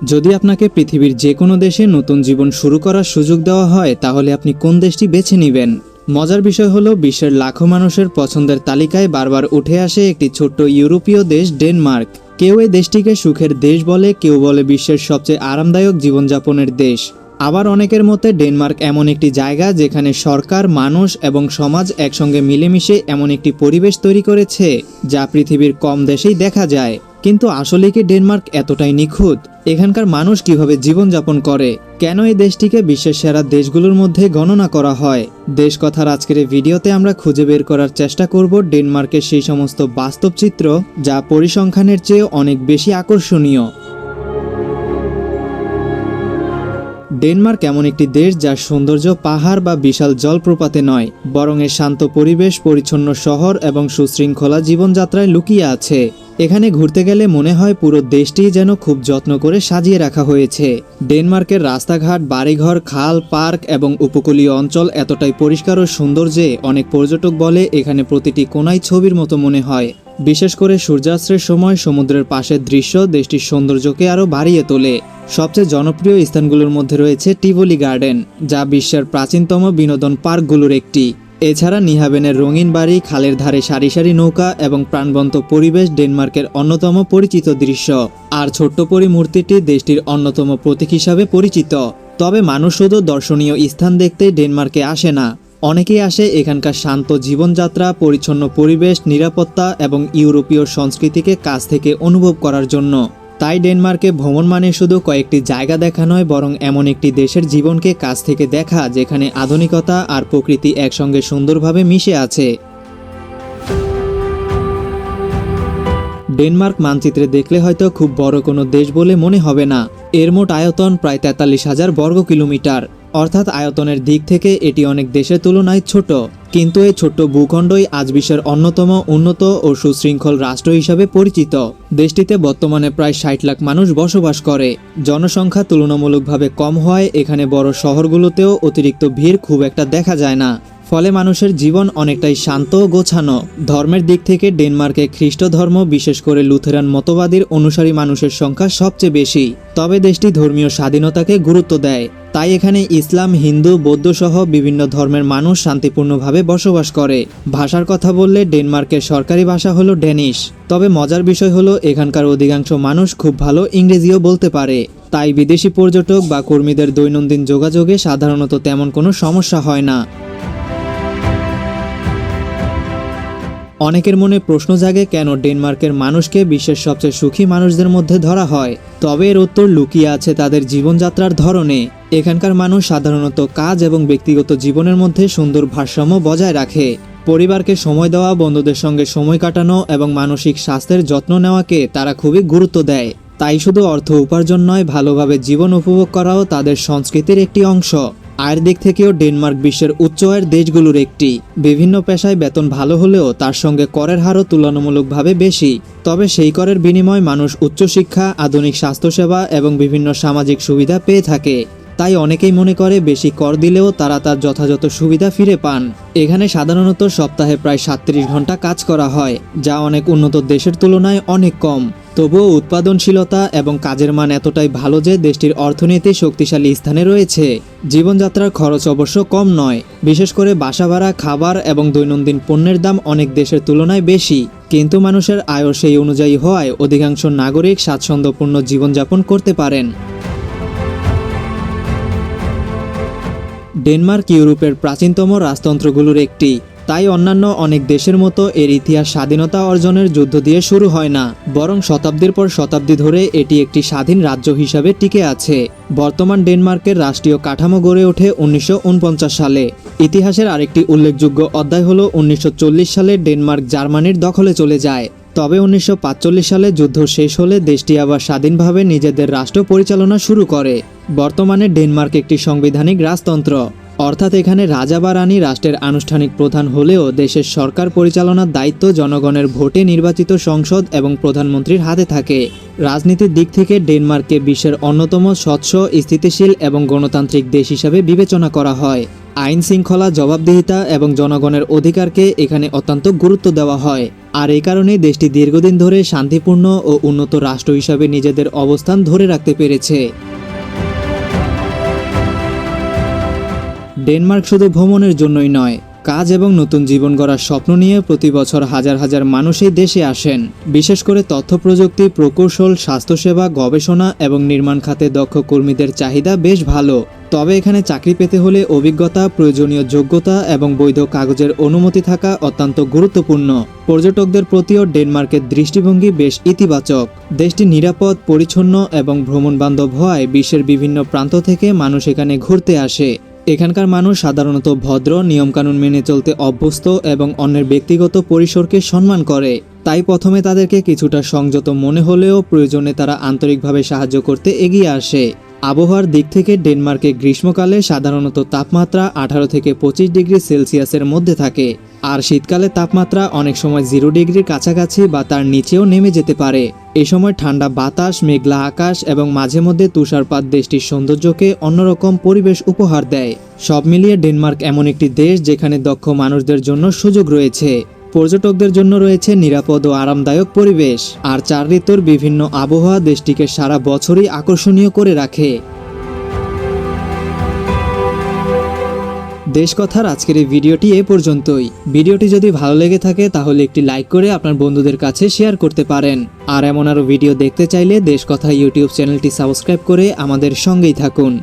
যদি আপনাকে পৃথিবীর যে কোনো দেশে নতুন জীবন শুরু করার সুযোগ দেওয়া হয় তাহলে আপনি কোন দেশটি বেছে নেবেন? মজার বিষয় হলো বিশ্বের লাখো মানুষের পছন্দের তালিকায় বারবার উঠে আসে একটি ছোট্ট ইউরোপীয় দেশ ডেনমার্ক। কেউ এই দেশটিকে সুখের দেশ বলে, কেউ বলে বিশ্বের সবচেয়ে আরামদায়ক জীবনযাপনের দেশ। আবার অনেকের মতে ডেনমার্ক এমন একটি জায়গা যেখানে সরকার, মানুষ এবং সমাজ একসঙ্গে মিলেমিশে এমন একটি পরিবেশ তৈরি করেছে যা পৃথিবীর কম দেশেই দেখা যায়। কিন্তু আসলে কি ডেনমার্ক এতটাই নিখুঁত? এখানকার মানুষ কিভাবে জীবনযাপন করে? কেন এই দেশটিকে বিশ্বের সেরা দেশগুলোর মধ্যে গণনা করা হয়? দেশ কথার আজকের এই ভিডিওতে আমরা খুঁজে বের করার চেষ্টা করব ডেনমার্কের সেই সমস্ত বাস্তব চিত্র যা পরিসংখ্যানের চেয়ে অনেক বেশি আকর্ষণীয়। ডেনমার্ক এমন একটি দেশ যার সৌন্দর্য পাহাড় বা বিশাল জলপ্রপাতে নয়, বরং এর শান্ত পরিবেশ, পরিচ্ছন্ন শহর এবং সুশৃঙ্খলা জীবনযাত্রায় লুকিয়ে আছে। এখানে ঘুরতে গেলে মনে হয় পুরো দেশটি যেন খুব যত্ন করে সাজিয়ে রাখা হয়েছে। ডেনমার্কের রাস্তাঘাট, বাড়িঘর, খাল, পার্ক এবং উপকূলীয় অঞ্চল এতটাই পরিষ্কার ও সুন্দর যে অনেক পর্যটক বলে এখানে প্রতিটি কোণাই ছবির মতো মনে হয়। বিশেষ করে সূর্যাস্তের সময় সমুদ্রের পাশের দৃশ্য দেশটির সৌন্দর্যকে আরও বাড়িয়ে তোলে। সবচেয়ে জনপ্রিয় স্থানগুলোর মধ্যে রয়েছে টিভোলি গার্ডেন, যা বিশ্বের প্রাচীনতম বিনোদন পার্কগুলোর একটি। এছাড়া নিহাবেনের রঙিন বাড়ি, খালের ধারে সারি সারি নৌকা এবং প্রাণবন্ত পরিবেশ ডেনমার্কের অন্যতম পরিচিত দৃশ্য। আর ছোট্ট পরি মূর্তিটি দেশটির অন্যতম প্রতীক হিসাবে পরিচিত। তবে মানুষ শুধু দর্শনীয় স্থান দেখতে ডেনমার্কে আসে না, অনেকেই আসে এখানকার শান্ত জীবনযাত্রা, পরিচ্ছন্ন পরিবেশ, নিরাপত্তা এবং ইউরোপীয় সংস্কৃতিকে কাছ থেকে অনুভব করার জন্য। তাই ডেনমার্কে ভ্রমণ মানে শুধু কয়েকটি জায়গা দেখা নয়, বরং এমন একটি দেশের জীবনকে কাছ থেকে দেখা যেখানে আধুনিকতা আর প্রকৃতি একসঙ্গে সুন্দরভাবে মিশে আছে। ডেনমার্ক মানচিত্রে দেখলে হয়তো খুব বড় কোনো দেশ বলে মনে হবে না। এর মোট আয়তন প্রায় 43,000 বর্গ কিলোমিটার, অর্থাৎ আয়তনের দিক থেকে এটি অনেক দেশের তুলনায় ছোট। কিন্তু এই ছোট্ট ভূখণ্ডই আজ বিশ্বের অন্যতম উন্নত ও সুশৃঙ্খল রাষ্ট্র হিসাবে পরিচিত। দেশটিতে বর্তমানে প্রায় 60 লাখ মানুষ বসবাস করে। জনসংখ্যা তুলনামূলকভাবে কম হওয়ায় এখানে বড় শহরগুলোতেও অতিরিক্ত ভিড় খুব একটা দেখা যায় না। ফলে মানুষের জীবন অনেকটাই শান্ত ও গোছানো। ধর্মের দিক থেকে ডেনমার্কে খ্রিস্ট ধর্ম, বিশেষ করে লুথেরান মতবাদীর অনুসারী মানুষের সংখ্যা সবচেয়ে বেশি। তবে দেশটি ধর্মীয় স্বাধীনতাকে গুরুত্ব দেয়, তাই এখানে ইসলাম, হিন্দু, বৌদ্ধ সহ বিভিন্ন ধর্মের মানুষ শান্তিপূর্ণভাবে বসবাস করে। ভাষার কথা বললে ডেনমার্কের সরকারি ভাষা হলো ড্যানিশ। তবে মজার বিষয় হলো এখানকার অধিকাংশ মানুষ খুব ভালো ইংরেজিও বলতে পারে, তাই বিদেশি পর্যটক বা কর্মীদের দৈনন্দিন যোগাযোগে সাধারণত তেমন কোনো সমস্যা হয় না। অনেকের মনে প্রশ্ন জাগে কেন ডেনমার্কের মানুষকে বিশ্বের সবচেয়ে সুখী মানুষদের মধ্যে ধরা হয়। তবে এর উত্তর লুকিয়ে আছে তাদের জীবনযাত্রার ধরনে। এখানকার মানুষ সাধারণত কাজ এবং ব্যক্তিগত জীবনের মধ্যে সুন্দর ভারসাম্য বজায় রাখে। পরিবারকে সময় দেওয়া, বন্ধুদের সঙ্গে সময় কাটানো এবং মানসিক স্বাস্থ্যের যত্ন নেওয়াকে তারা খুবই গুরুত্ব দেয়। তাই শুধু অর্থ উপার্জন নয়, ভালোভাবে জীবন উপভোগ করাও তাদের সংস্কৃতির একটি অংশ। আয়ের দিক থেকেও ডেনমার্ক বিশ্বের উচ্চ আয়ের দেশগুলোর একটি। বিভিন্ন পেশায় বেতন ভালো হলেও তার সঙ্গে করের হারও তুলনামূলকভাবে বেশি। তবে সেই করের বিনিময়ে মানুষ উচ্চশিক্ষা, আধুনিক স্বাস্থ্যসেবা এবং বিভিন্ন সামাজিক সুবিধা পেয়ে থাকে। তাই অনেকেই মনে করে বেশি কর দিলেও তারা তার যথাযথ সুবিধা ফিরে পান। এখানে সাধারণত সপ্তাহে প্রায় 37 ঘন্টা কাজ করা হয়, যা অনেক উন্নত দেশের তুলনায় অনেক কম। তবুও উৎপাদনশীলতা এবং কাজের মান এতটাই ভালো যে দেশটির অর্থনীতি শক্তিশালী স্থানে রয়েছে। জীবনযাত্রার খরচ অবশ্য কম নয়, বিশেষ করে বাসা ভাড়া, খাবার এবং দৈনন্দিন পণ্যের দাম অনেক দেশের তুলনায় বেশি। কিন্তু মানুষের আয়ও সেই অনুযায়ী হওয়ায় অধিকাংশ নাগরিক স্বাচ্ছন্দ্যপূর্ণ জীবনযাপন করতে পারেন। ডেনমার্ক ইউরোপের প্রাচীনতম রাজতন্ত্রগুলোর একটি, তাই অন্যান্য অনেক দেশের মতো এর ইতিহাস স্বাধীনতা অর্জনের যুদ্ধ দিয়ে শুরু হয় না, বরং শতাব্দীর পর শতাব্দী ধরে এটি একটি স্বাধীন রাজ্য হিসাবে টিকে আছে। বর্তমান ডেনমার্কের রাষ্ট্রীয় কাঠামো গড়ে ওঠে 1949 সালে। ইতিহাসের আরেকটি উল্লেখযোগ্য অধ্যায় হলো 1940 সালে ডেনমার্ক জার্মানির দখলে চলে যায়। তবে 1945 সালে যুদ্ধ শেষ হলে দেশটি আবার স্বাধীনভাবে নিজেদের রাষ্ট্র পরিচালনা শুরু করে। বর্তমানে ডেনমার্ক একটি সাংবিধানিক রাজতন্ত্র, অর্থাৎ এখানে রাজা বা রানী রাষ্ট্রের আনুষ্ঠানিক প্রধান হলেও দেশের সরকার পরিচালনার দায়িত্ব জনগণের ভোটে নির্বাচিত সংসদ এবং প্রধানমন্ত্রীর হাতে থাকে। রাজনীতির দিক থেকে ডেনমার্ককে বিশ্বের অন্যতম স্বচ্ছ, স্থিতিশীল এবং গণতান্ত্রিক দেশ হিসাবে বিবেচনা করা হয়। আইন শৃঙ্খলা, জবাবদিহিতা এবং জনগণের অধিকারকে এখানে অত্যন্ত গুরুত্ব দেওয়া হয়। আর এই কারণেই দেশটি দীর্ঘদিন ধরে শান্তিপূর্ণ ও উন্নত রাষ্ট্র হিসাবে নিজেদের অবস্থান ধরে রাখতে পেরেছে। ডেনমার্ক শুধু ভ্রমণের জন্যই নয়, কাজ এবং নতুন জীবন গড়ার স্বপ্ন নিয়ে প্রতি বছর হাজার হাজার মানুষ এই দেশে আসেন। বিশেষ করে তথ্য প্রযুক্তি, প্রকৌশল, স্বাস্থ্যসেবা, গবেষণা এবং নির্মাণ খাতে দক্ষ কর্মীদের চাহিদা বেশ ভালো। তবে এখানে চাকরি পেতে হলে অভিজ্ঞতা, প্রয়োজনীয় যোগ্যতা এবং বৈধ কাগজের অনুমতি থাকা অত্যন্ত গুরুত্বপূর্ণ। পর্যটকদের প্রতিও ডেনমার্কের দৃষ্টিভঙ্গি বেশ ইতিবাচক। দেশটি নিরাপদ, পরিচ্ছন্ন এবং ভ্রমণবান্ধব হওয়ায় বিশ্বের বিভিন্ন প্রান্ত থেকে মানুষ এখানে ঘুরতে আসে। এখানকার মানুষ সাধারণত ভদ্র, নিয়মকানুন মেনে চলতে অভ্যস্ত এবং অন্যের ব্যক্তিগত পরিসরকে সম্মান করে। তাই প্রথমে তাদেরকে কিছুটা সংযত মনে হলেও প্রয়োজনে তারা আন্তরিকভাবে সাহায্য করতে এগিয়ে আসে। আবহাওয়ার দিক থেকে ডেনমার্কে গ্রীষ্মকালে সাধারণত তাপমাত্রা 18 থেকে 25 ডিগ্রি সেলসিয়াসের মধ্যে থাকে, আর শীতকালে তাপমাত্রা অনেক সময় 0 ডিগ্রির কাছাকাছি বা তার নিচেও নেমে যেতে পারে। এ সময় ঠান্ডা বাতাস, মেঘলা আকাশ এবং মাঝে মধ্যে তুষারপাত দেশটির সৌন্দর্যকে অন্যরকম পরিবেশ উপহার দেয়। সব মিলিয়ে ডেনমার্ক এমন একটি দেশ যেখানে দক্ষ মানুষদের জন্য সুযোগ রয়েছে, পর্যটকদের জন্য রয়েছে নিরাপদ ও আরামদায়ক পরিবেশ, আর 4 ঋতুর বিভিন্ন আবহাওয়া দেশটিকে সারা বছরই আকর্ষণীয় করে রাখে। দেশকথার আজকের এই ভিডিওটি এ পর্যন্তই। ভিডিওটি যদি ভালো লেগে থাকে তাহলে একটি লাইক করে আপনার বন্ধুদের কাছে শেয়ার করতে পারেন। আর এমন আরও ভিডিও দেখতে চাইলে দেশকথা ইউটিউব চ্যানেলটি সাবস্ক্রাইব করে আমাদের সঙ্গেই থাকুন।